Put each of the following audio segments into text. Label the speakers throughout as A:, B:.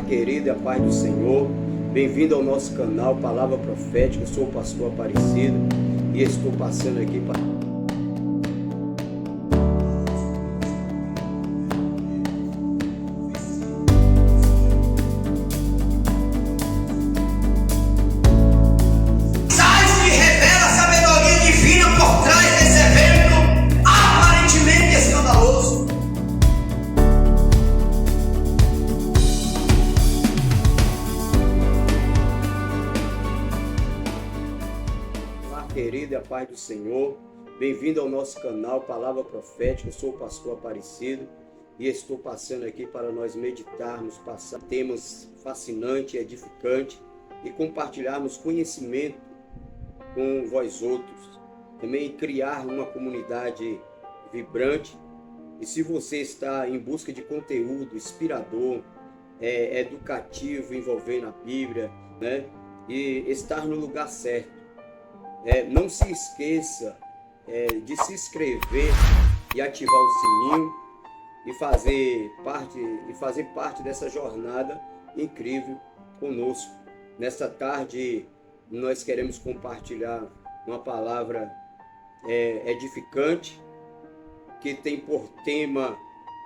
A: Querido, e a paz do Senhor. Bem-vindo ao nosso canal Palavra Profética. Eu sou o pastor Aparecido e estou passando aqui para querido, e a paz do Senhor. Bem-vindo ao nosso canal Palavra Profética. Eu sou o pastor Aparecido e estou passando aqui para nós meditarmos, passar temas fascinantes, edificantes e compartilharmos conhecimento com vós outros. Também criar uma comunidade vibrante. E se você está em busca de conteúdo inspirador, educativo, envolvendo a Bíblia, né? E estar no lugar certo. Não se esqueça de se inscrever e ativar o sininho e fazer parte dessa jornada incrível conosco. Nesta tarde nós queremos compartilhar uma palavra edificante que tem por tema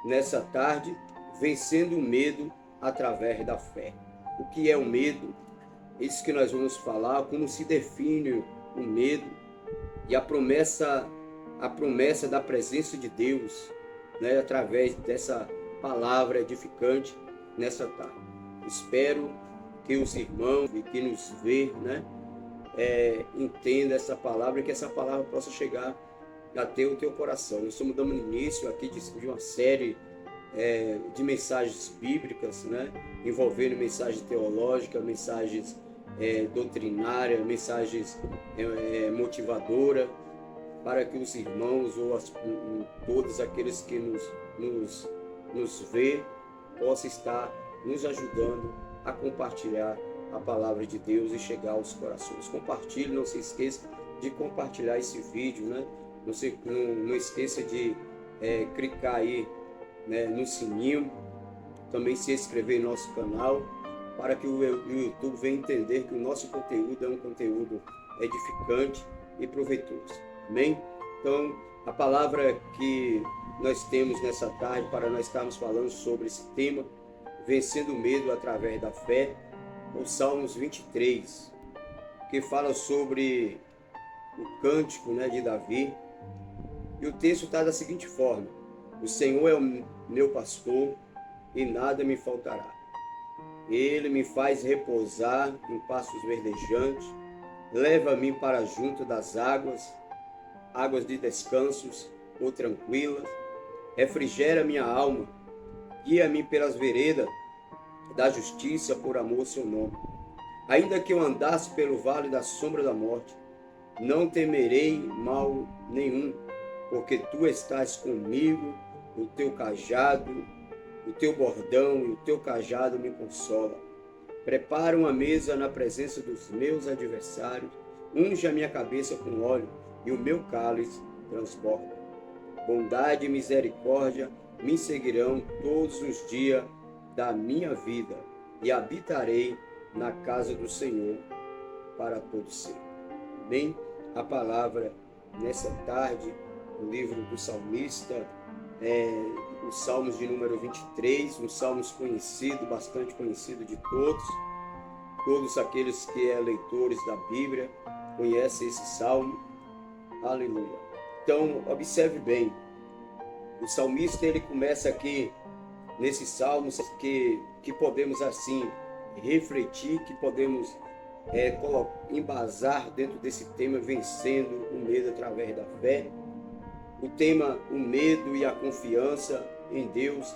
A: nessa tarde: vencendo o medo através da fé. O que é o medo? Isso que nós vamos falar, como se define o medo e a promessa da presença de Deus, né, através dessa palavra edificante nessa tarde. Espero que os irmãos que nos vê, né, entendam essa palavra e que essa palavra possa chegar até o teu coração. Nós estamos dando início aqui de uma série de mensagens bíblicas, né, envolvendo mensagens teológicas, mensagens doutrinária, mensagens motivadoras, para que os irmãos ou todos aqueles que nos vê possam estar nos ajudando a compartilhar a palavra de Deus e chegar aos corações. Compartilhe, não se esqueça de compartilhar esse vídeo, né? Não esqueça de clicar aí, né, no sininho, também se inscrever em nosso canal, para que o YouTube venha entender que o nosso conteúdo é um conteúdo edificante e proveitoso. Amém? Então, a palavra que nós temos nessa tarde para nós estarmos falando sobre esse tema, vencendo o medo através da fé, o Salmos 23, que fala sobre o cântico, né, de Davi. E o texto está da seguinte forma: o Senhor é o meu pastor e nada me faltará. Ele me faz repousar em pastos verdejantes, leva-me para junto das águas de descansos ou tranquilas, refrigera minha alma, guia-me pelas veredas da justiça por amor ao seu nome. Ainda que eu andasse pelo vale da sombra da morte, não temerei mal nenhum, porque tu estás comigo, o teu cajado, o teu bordão e o teu cajado me consola. Prepara uma mesa na presença dos meus adversários, unge a minha cabeça com óleo e o meu cálice transborda. Bondade e misericórdia me seguirão todos os dias da minha vida e habitarei na casa do Senhor para todo sempre. Amém? A palavra nessa tarde, no livro do salmista, os Salmos de número 23, um Salmos conhecido, bastante conhecido de todos. Todos aqueles que leitores da Bíblia conhecem esse Salmo. Aleluia. Então, observe bem. O salmista, ele começa aqui nesse Salmo que podemos assim refletir, que podemos embasar dentro desse tema, vencendo o medo através da fé. O tema, o medo e a confiança em Deus.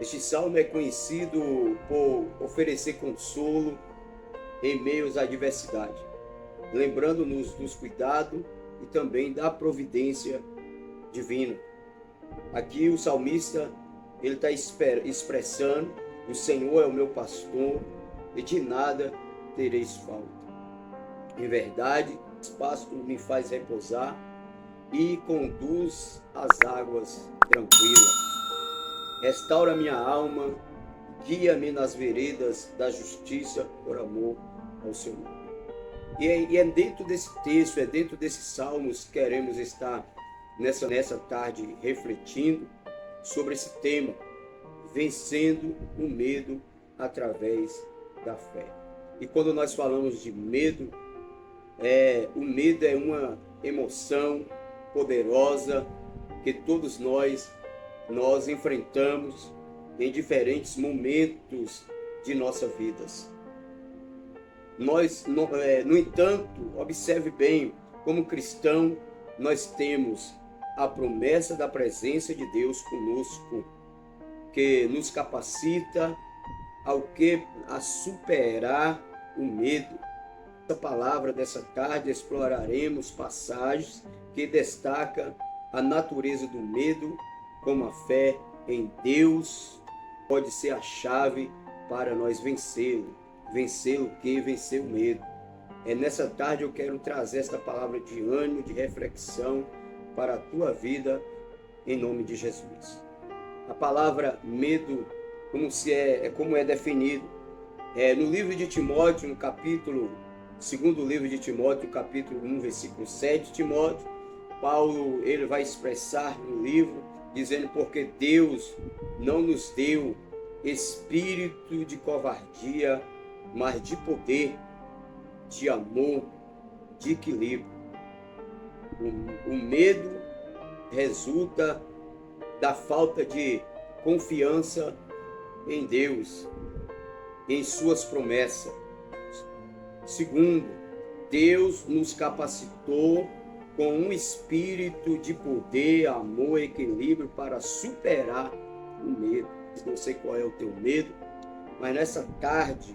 A: Este salmo é conhecido por oferecer consolo em meio às adversidades, lembrando-nos dos cuidados e também da providência divina. Aqui o salmista ele está expressando: o Senhor é o meu pastor e de nada tereis falta. Em verdade, o pasto me faz repousar e conduz às águas tranquilas. Restaura minha alma guia-me nas veredas da justiça por amor ao seu nome. E é dentro desse texto, é dentro desses salmos que queremos estar nessa tarde refletindo sobre esse tema, vencendo o medo através da fé. E quando nós falamos de medo, o medo é uma emoção poderosa que todos nós enfrentamos em diferentes momentos de nossas vidas. No entanto, observe bem, como cristão, nós temos a promessa da presença de Deus conosco, que nos capacita a superar o medo. Essa palavra dessa tarde exploraremos passagens que destacam a natureza do medo, como a fé em Deus pode ser a chave para nós vencê-lo. Vencer o quê? Vencer o medo. Nessa tarde eu quero trazer esta palavra de ânimo, de reflexão para a tua vida, em nome de Jesus. A palavra medo, como é definido, no livro de Timóteo, no capítulo, segundo livro de Timóteo, capítulo 1, versículo 7, Timóteo, Paulo, ele vai expressar no livro, dizendo, porque Deus não nos deu espírito de covardia, mas de poder, de amor, de equilíbrio. O medo resulta da falta de confiança em Deus, em suas promessas. Segundo, Deus nos capacitou com um espírito de poder, amor e equilíbrio para superar o medo. Não sei qual é o teu medo, mas nessa tarde,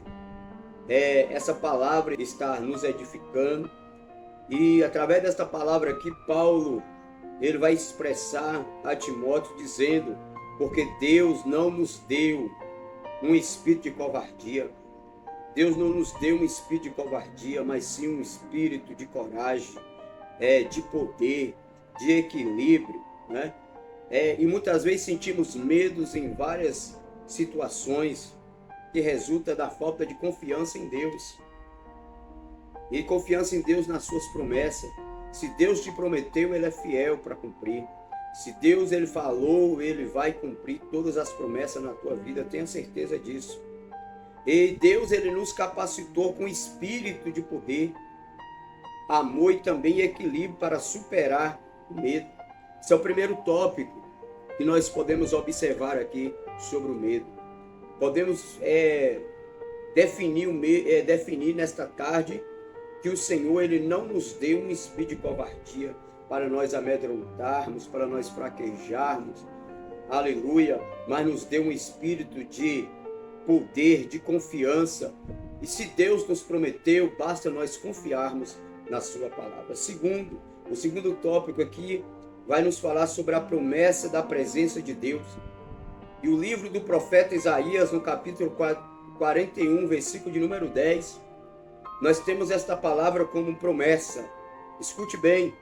A: essa palavra está nos edificando, e através desta palavra aqui, Paulo, ele vai expressar a Timóteo dizendo, porque Deus não nos deu um espírito de covardia. Deus não nos deu um espírito de covardia, mas sim um espírito de coragem, de poder, de equilíbrio, né? E muitas vezes sentimos medos em várias situações que resulta da falta de confiança em Deus. E confiança em Deus nas suas promessas. Se Deus te prometeu, Ele é fiel para cumprir. Se Deus ele falou, Ele vai cumprir todas as promessas na tua vida, tenha certeza disso. E Deus ele nos capacitou com espírito de poder, amor e também equilíbrio para superar o medo. Esse é o primeiro tópico que nós podemos observar aqui sobre o medo. Podemos definir nesta tarde que o Senhor ele não nos deu um espírito de covardia para nós amedrontarmos, para nós fraquejarmos, aleluia, mas nos deu um espírito de poder, de confiança. E se Deus nos prometeu, basta nós confiarmos na sua palavra. O segundo tópico aqui vai nos falar sobre a promessa da presença de Deus. E o livro do profeta Isaías, no capítulo 41, versículo de número 10, nós temos esta palavra como promessa. Escute bem,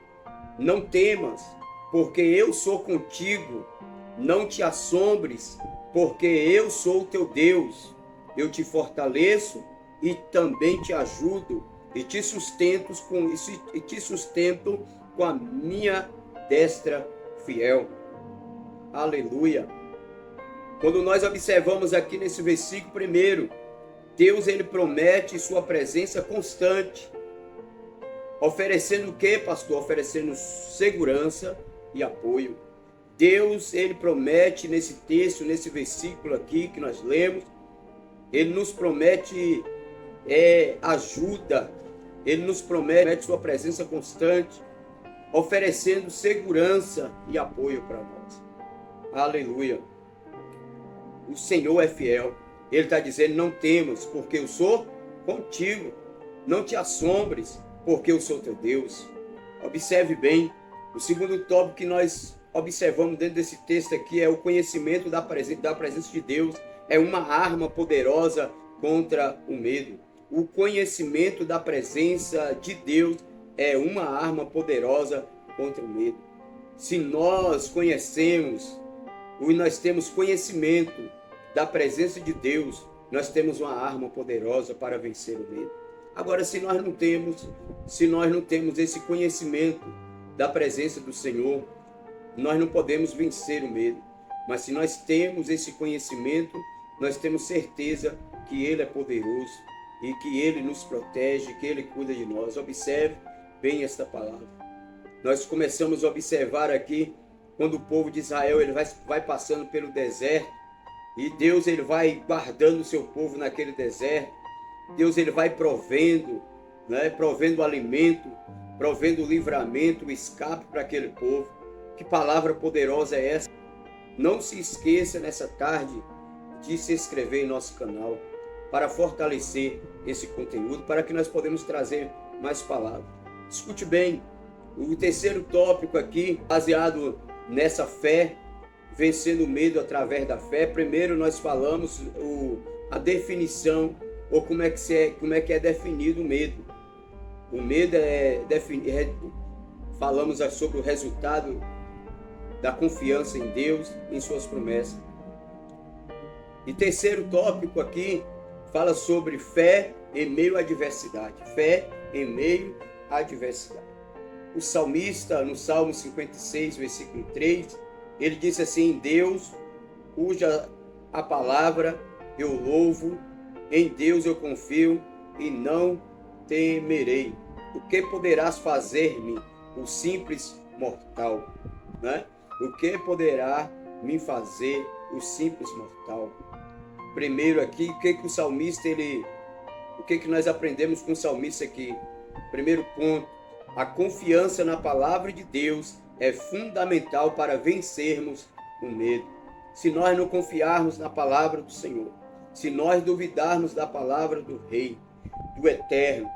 A: não temas, porque eu sou contigo, não te assombres, porque eu sou o teu Deus, eu te fortaleço e também te ajudo, e te sustento com a minha destra fiel. Aleluia. Quando nós observamos aqui nesse versículo primeiro, Deus ele promete sua presença constante. Oferecendo o quê, pastor? Oferecendo segurança e apoio. Deus ele promete nesse texto, nesse versículo aqui que nós lemos, ele nos promete ajuda, ele nos promete sua presença constante, oferecendo segurança e apoio para nós. Aleluia. O Senhor é fiel. Ele está dizendo, não temas, porque eu sou contigo. Não te assombres, porque eu sou teu Deus. Observe bem, o segundo tópico que nós observamos dentro desse texto aqui é o conhecimento da presença de Deus. É uma arma poderosa contra o medo. O conhecimento da presença de Deus é uma arma poderosa contra o medo. Se nós conhecemos, nós temos conhecimento da presença de Deus, nós temos uma arma poderosa para vencer o medo. Agora, se nós não temos esse conhecimento da presença do Senhor, nós não podemos vencer o medo. Mas se nós temos esse conhecimento, nós temos certeza que Ele é poderoso e que Ele nos protege, que Ele cuida de nós. Observe bem esta palavra. Nós começamos a observar aqui, quando o povo de Israel ele vai passando pelo deserto, e Deus ele vai guardando o seu povo naquele deserto. Deus ele vai provendo, né? Provendo alimento, provendo livramento, escape para aquele povo. Que palavra poderosa é essa? Não se esqueça nessa tarde de se inscrever em nosso canal para fortalecer esse conteúdo, para que nós podemos trazer mais palavras. Escute bem, o terceiro tópico aqui, baseado nessa fé, vencendo o medo através da fé. Primeiro nós falamos a definição, ou como é que é definido o medo. O medo falamos sobre o resultado da confiança em Deus, em suas promessas. E terceiro tópico aqui, fala sobre fé em meio à adversidade. Fé em meio à adversidade. O salmista, no Salmo 56, versículo 3, ele disse assim: em Deus, cuja a palavra eu louvo, em Deus eu confio e não temerei. O que poderás fazer-me, o simples mortal? Né? O que poderá me fazer, o simples mortal? Primeiro aqui, o que o salmista, o que nós aprendemos com o salmista aqui? Primeiro ponto, a confiança na palavra de Deus é fundamental para vencermos o medo. Se nós não confiarmos na palavra do Senhor, se nós duvidarmos da palavra do Rei, do Eterno,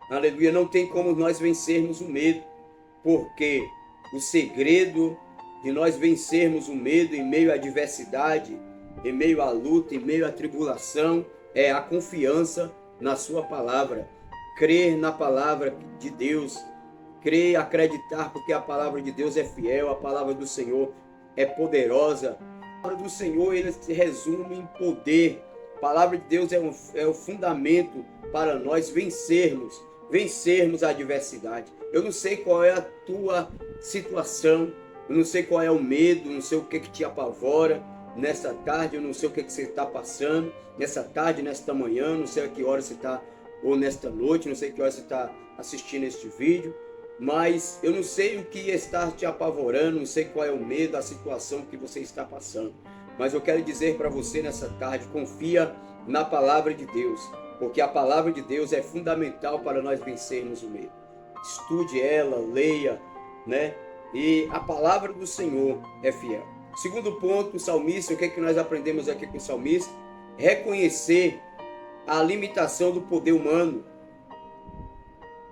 A: aleluia, não tem como nós vencermos o medo, porque o segredo de nós vencermos o medo em meio à adversidade, em meio à luta, em meio à tribulação, é a confiança na sua palavra. Crer na palavra de Deus, crer, acreditar, porque a palavra de Deus é fiel, a palavra do Senhor é poderosa. A palavra do Senhor, ele se resume em poder. A palavra de Deus é o fundamento para nós vencermos a adversidade. Eu não sei qual é a tua situação, eu não sei qual é o medo, não sei o que te apavora nessa tarde, eu não sei o que você está passando nessa tarde, nesta manhã, não sei a que hora você está, ou nesta noite, não sei a que hora você está assistindo este vídeo, mas eu não sei o que está te apavorando, não sei qual é o medo, a situação que você está passando, mas eu quero dizer para você nessa tarde, confia na palavra de Deus, porque a palavra de Deus é fundamental para nós vencermos o medo. Estude ela, leia, né? E a palavra do Senhor é fiel. Segundo ponto, o salmista, o que é que nós aprendemos aqui com o salmista? Reconhecer a limitação do poder humano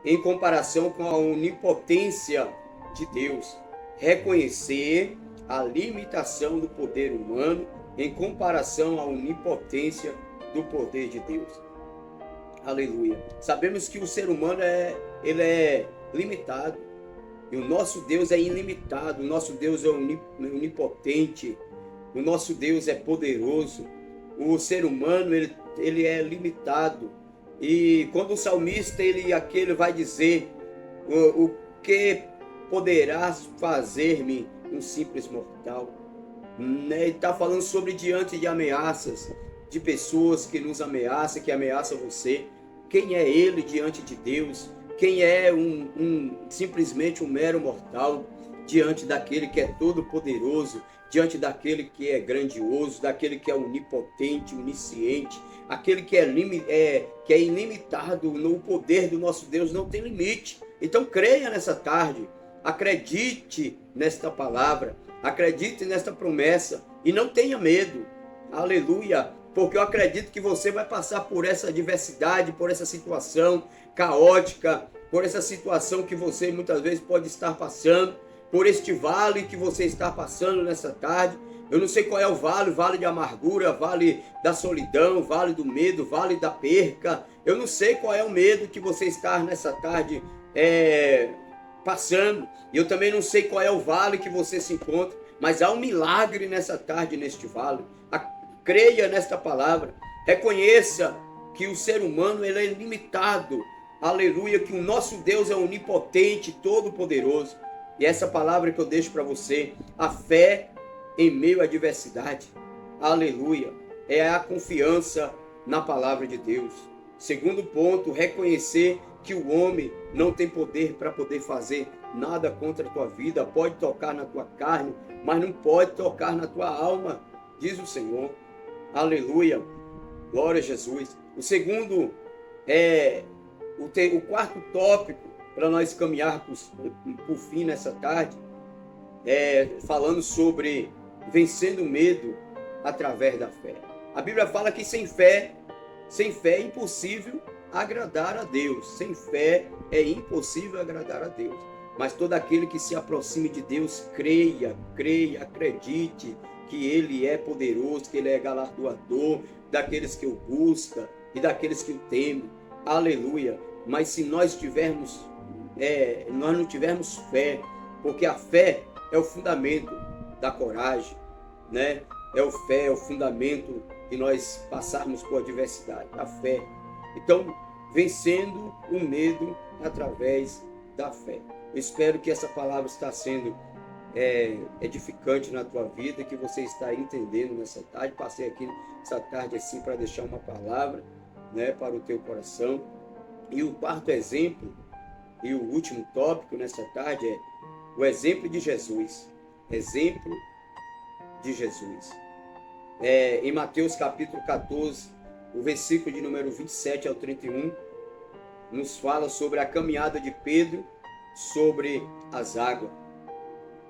A: em comparação com a onipotência de Deus. Reconhecer a limitação do poder humano em comparação à onipotência do poder de Deus. Aleluia. Sabemos que o ser humano ele é limitado. E o nosso Deus é ilimitado, o nosso Deus é onipotente, o nosso Deus é poderoso. O ser humano, ele é limitado. E quando o salmista, ele vai dizer, o que poderás fazer-me, um simples mortal? Ele está falando sobre diante de ameaças, de pessoas que nos ameaçam, que ameaçam você. Quem é ele diante de Deus? Quem é simplesmente um mero mortal diante daquele que é todo poderoso, diante daquele que é grandioso, daquele que é onipotente, onisciente, aquele que é ilimitado? No poder do nosso Deus não tem limite. Então creia nessa tarde, acredite nesta palavra, acredite nesta promessa e não tenha medo. Aleluia! Porque eu acredito que você vai passar por essa adversidade, por essa situação caótica, por essa situação que você muitas vezes pode estar passando, por este vale que você está passando nessa tarde. Eu não sei qual é o vale de amargura, vale da solidão, vale do medo, vale da perca. Eu não sei qual é o medo que você está nessa tarde passando. Eu também não sei qual é o vale que você se encontra, mas há um milagre nessa tarde, neste vale. Creia nesta palavra. Reconheça que o ser humano ele é limitado. Aleluia, que o nosso Deus é onipotente, todo-poderoso. E essa palavra que eu deixo para você, a fé em meio à adversidade. Aleluia. É a confiança na palavra de Deus. Segundo ponto, reconhecer que o homem não tem poder para poder fazer nada contra a tua vida. Pode tocar na tua carne, mas não pode tocar na tua alma, diz o Senhor. Aleluia. Glória a Jesus. O segundo o quarto tópico para nós caminharmos por fim nessa tarde falando sobre vencendo o medo através da fé. A Bíblia fala que sem fé é impossível agradar a Deus. Sem fé é impossível agradar a Deus. Mas todo aquele que se aproxime de Deus, creia, acredite que Ele é poderoso, que Ele é galardoador daqueles que o buscam e daqueles que o temem. Aleluia. Mas se nós não tivermos fé, porque a fé é o fundamento da coragem, né? É o fundamento de nós passarmos por adversidade, a fé. Então, vencendo o medo através da fé. Eu espero que essa palavra está sendo edificante na tua vida, que você está entendendo nessa tarde. Passei aqui essa tarde assim para deixar uma palavra, né, para o teu coração. E o quarto exemplo e o último tópico nessa tarde é o exemplo de Jesus. Exemplo de Jesus. Em Mateus capítulo 14, o versículo de número 27 ao 31, nos fala sobre a caminhada de Pedro sobre as águas.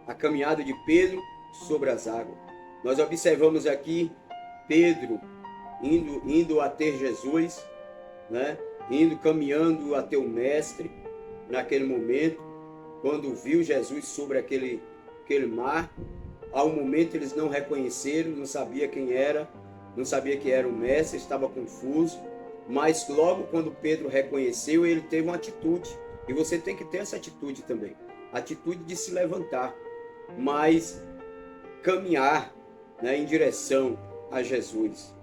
A: A caminhada de Pedro sobre as águas. Nós observamos aqui Pedro indo até Jesus, né? Caminhando até o mestre, naquele momento, quando viu Jesus sobre aquele mar. Ao momento eles não reconheceram, não sabia quem era, não sabia que era o mestre, estava confuso, mas logo quando Pedro reconheceu, ele teve uma atitude, e você tem que ter essa atitude também, atitude de se levantar, mas caminhar, né, em direção a Jesus,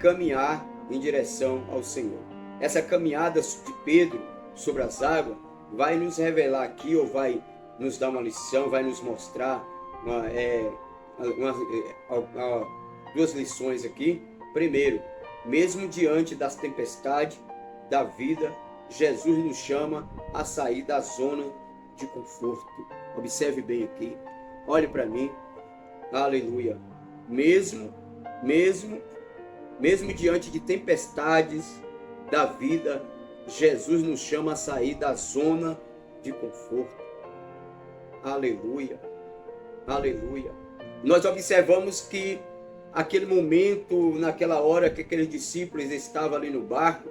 A: caminhar em direção ao Senhor. Essa caminhada de Pedro sobre as águas vai nos revelar aqui, ou vai nos dar uma lição, vai nos mostrar duas lições aqui. Primeiro, mesmo diante das tempestades da vida, Jesus nos chama a sair da zona de conforto. Observe bem aqui, olhe para mim, aleluia. Mesmo diante de tempestades da vida, Jesus nos chama a sair da zona de conforto. Aleluia. Aleluia. Nós observamos que aquele momento, naquela hora que aqueles discípulos estavam ali no barco,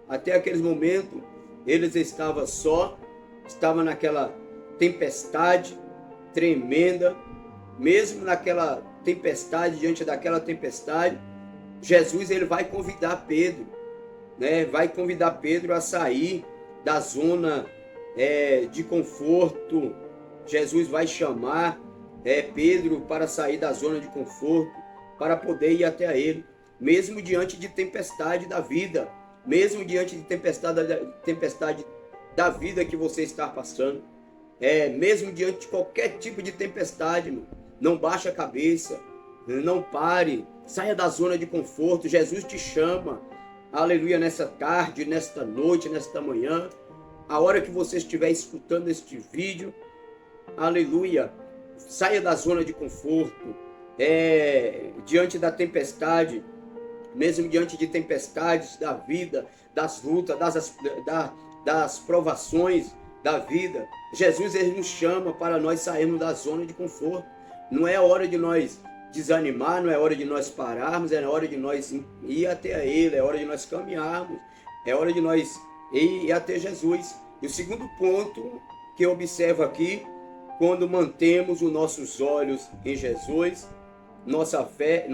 A: até aquele momento eles estavam naquela tempestade tremenda. Mesmo naquela tempestade, diante daquela tempestade, Jesus ele vai convidar Pedro, né? Vai convidar Pedro a sair da zona de conforto. Jesus vai chamar Pedro para sair da zona de conforto, para poder ir até ele, mesmo diante de tempestade da vida, mesmo diante de tempestade da vida que você está passando, mesmo diante de qualquer tipo de tempestade, não baixe a cabeça, não pare, saia da zona de conforto. Jesus te chama, aleluia, nessa tarde, nesta noite, nesta manhã, a hora que você estiver escutando este vídeo, aleluia, saia da zona de conforto, diante da tempestade, mesmo diante de tempestades da vida, das lutas, das provações da vida. Jesus ele nos chama para nós sairmos da zona de conforto. Não é hora de nós desanimar, não é hora de nós pararmos, é hora de nós ir até Ele, é hora de nós caminharmos, é hora de nós ir até Jesus. E o segundo ponto que eu observo aqui, quando mantemos os nossos olhos em Jesus, nossa fé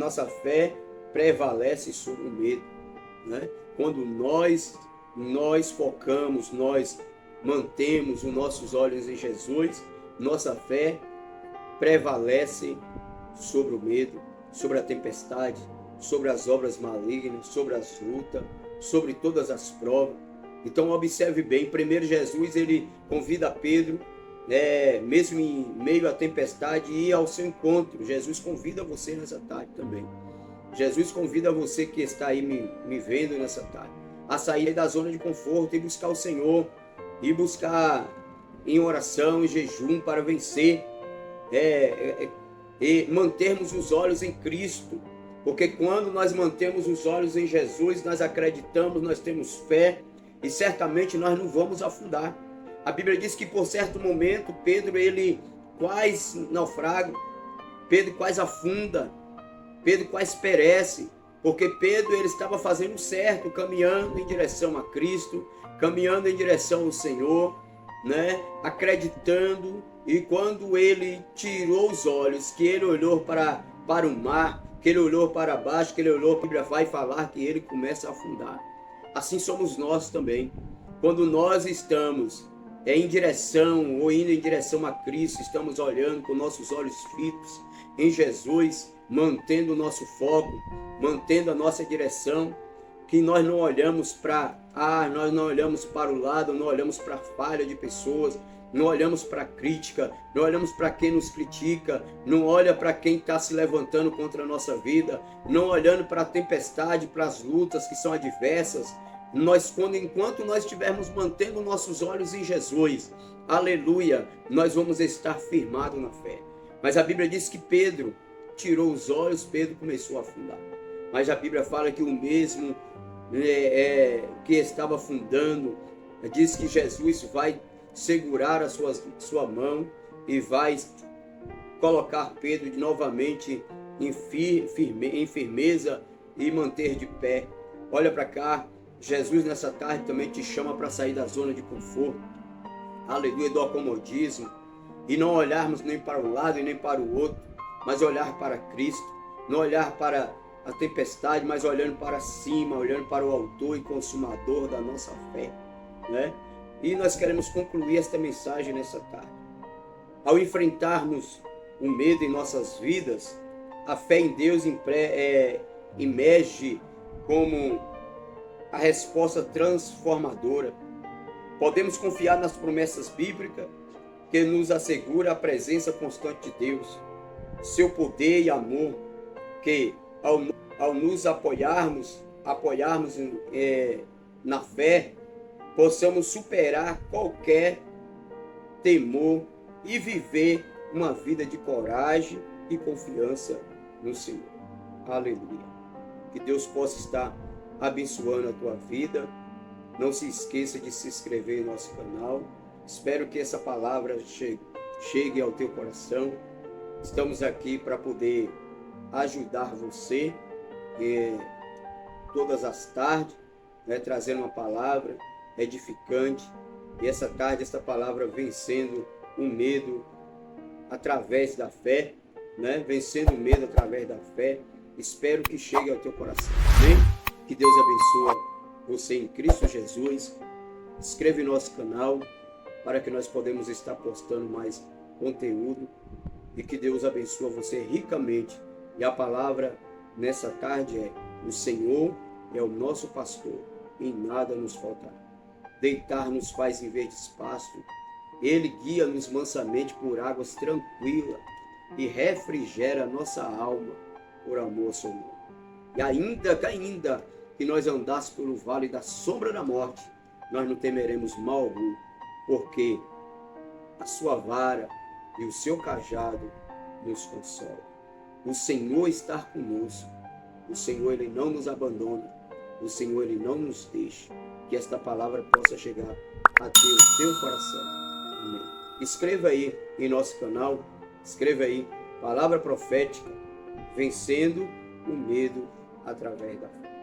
A: prevalece sobre o medo, né? Quando nós focamos, nós mantemos os nossos olhos em Jesus, nossa fé prevalece sobre o medo, sobre a tempestade, sobre as obras malignas, sobre as lutas, sobre todas as provas. Então observe bem, primeiro Jesus ele convida Pedro, mesmo em meio à tempestade, ir ao seu encontro. Jesus convida você nessa tarde também. Jesus convida você que está aí me vendo nessa tarde, a sair da zona de conforto e buscar o Senhor, e buscar em oração e jejum para vencer, e mantermos os olhos em Cristo, porque quando nós mantemos os olhos em Jesus, nós acreditamos, nós temos fé e certamente nós não vamos afundar. A Bíblia diz que por certo momento Pedro ele quase naufraga, Pedro quase afunda, Pedro quase perece, porque Pedro ele estava fazendo certo, caminhando em direção a Cristo, caminhando em direção ao Senhor, né? Acreditando. E quando ele tirou os olhos, que ele olhou para o mar, que ele olhou para baixo, que ele olhou, a Bíblia vai falar que ele começa a afundar. Assim somos nós também. Quando nós estamos em direção ou indo em direção a Cristo, estamos olhando com nossos olhos fitos em Jesus, mantendo o nosso foco, mantendo a nossa direção, que nós não olhamos nós não olhamos para o lado, não olhamos para a falha de pessoas, não olhamos para a crítica, não olhamos para quem nos critica, não olha para quem está se levantando contra a nossa vida, não olhando para a tempestade, para as lutas que são adversas. Enquanto nós estivermos mantendo nossos olhos em Jesus, aleluia, nós vamos estar firmados na fé. Mas a Bíblia diz que Pedro tirou os olhos, Pedro começou a afundar. Mas a Bíblia fala que o mesmo que estava afundando, diz que Jesus vai segurar a sua mão e vai colocar Pedro novamente em firmeza e manter de pé. Olha para cá, Jesus nessa tarde também te chama para sair da zona de conforto, aleluia, do acomodismo, e não olharmos nem para um lado e nem para o outro, mas olhar para Cristo, não olhar para a tempestade, mas olhando para cima, olhando para o autor e consumador da nossa fé, né? E nós queremos concluir esta mensagem nessa tarde. Ao enfrentarmos o medo em nossas vidas, a fé em Deus emerge como a resposta transformadora. Podemos confiar nas promessas bíblicas que nos assegura a presença constante de Deus, seu poder e amor, que ao nos apoiarmos na fé, possamos superar qualquer temor e viver uma vida de coragem e confiança no Senhor. Aleluia. Que Deus possa estar abençoando a tua vida. Não se esqueça de se inscrever em nosso canal. Espero que essa palavra chegue ao teu coração. Estamos aqui para poder ajudar você todas as tardes, né, trazendo uma palavra edificante. E essa tarde, essa palavra vencendo o medo através da fé, né? Vencendo o medo através da fé. Espero que chegue ao teu coração. Amém? Que Deus abençoe você em Cristo Jesus. Inscreva em nosso canal para que nós podemos estar postando mais conteúdo. E que Deus abençoe você ricamente. E a palavra nessa tarde é: o Senhor é o nosso pastor, e nada nos faltará. Deitar nos faz em verdes pastos, Ele guia-nos mansamente por águas tranquilas e refrigera a nossa alma por amor ao seu nome. E ainda que nós andássemos pelo vale da sombra da morte, nós não temeremos mal algum, porque a sua vara e o seu cajado nos consolam. O Senhor está conosco, o Senhor ele não nos abandona, o Senhor ele não nos deixa. Que esta palavra possa chegar até o teu coração. Amém. Escreva aí em nosso canal, escreva aí, palavra profética, vencendo o medo através da fé.